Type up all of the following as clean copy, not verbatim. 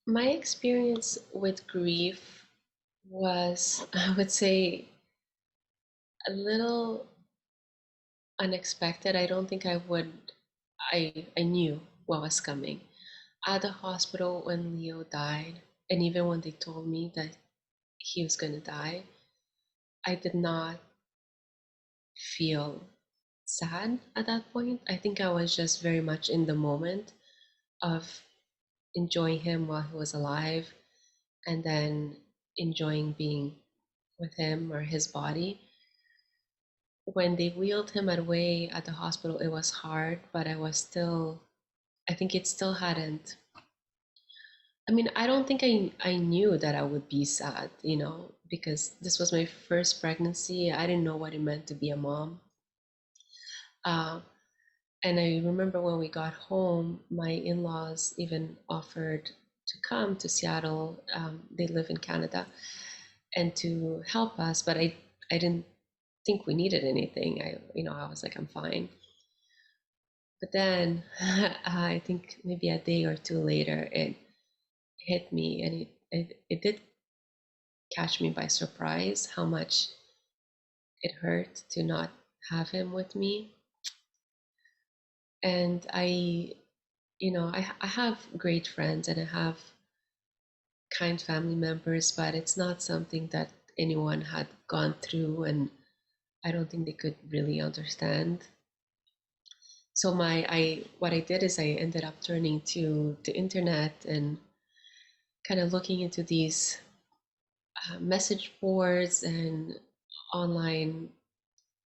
My experience with grief was, I would say, a little unexpected. I don't think I would, I knew what was coming. At the hospital when Leo died, and even when they told me that he was going to die, I did not feel sad at that point. I think I was just very much in the moment of enjoying him while he was alive and then enjoying being with him or his body. When they wheeled him away at the hospital, it was hard, but I think it still hadn't. I mean, I don't think I knew that I would be sad, because this was my first pregnancy. I didn't know what it meant to be a mom. Uh, and I remember when we got home, my in laws even offered to come to Seattle. They live in Canada and to help us, but I didn't think we needed anything. I was like, I'm fine. But then I think maybe a day or two later, it hit me, and it did catch me by surprise how much it hurt to not have him with me. And I have great friends and I have kind family members, but it's not something that anyone had gone through, and I don't think they could really understand. So what I did is I ended up turning to the internet and kind of looking into these message boards and online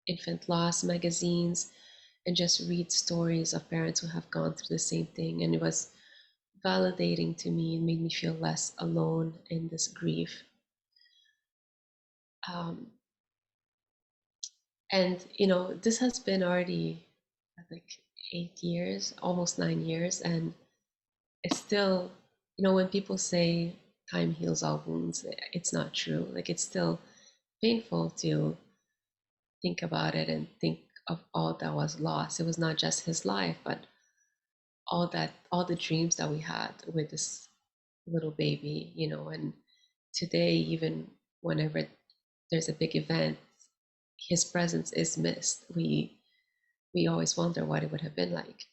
infant loss magazines and just read stories of parents who have gone through the same thing. And it was validating to me and made me feel less alone in this grief. Um, and this has been already like 8 years, almost 9 years, and it's still, when people say time heals all wounds, it's not true. Like, it's still painful to think about it and think of all that was lost. It was not just his life, but all the dreams that we had with this little baby, and today, even whenever there's a big event, his presence is missed. We always wonder what it would have been like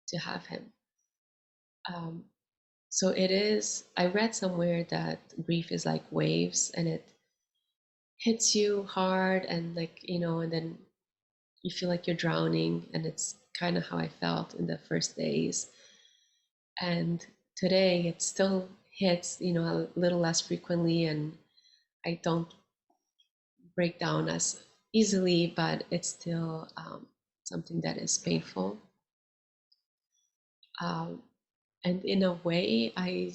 to have him. Um, so it is, I read somewhere that grief is like waves, and it hits you hard, and like, and then you feel like you're drowning, and it's kind of how I felt in the first days. And today it still hits, a little less frequently, and I don't break down as easily, but it's still something that is painful. Um, and in a way, I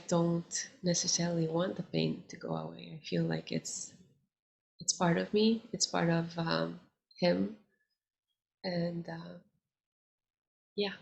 don't necessarily want the pain to go away. I feel like it's part of me. It's part of him, and yeah.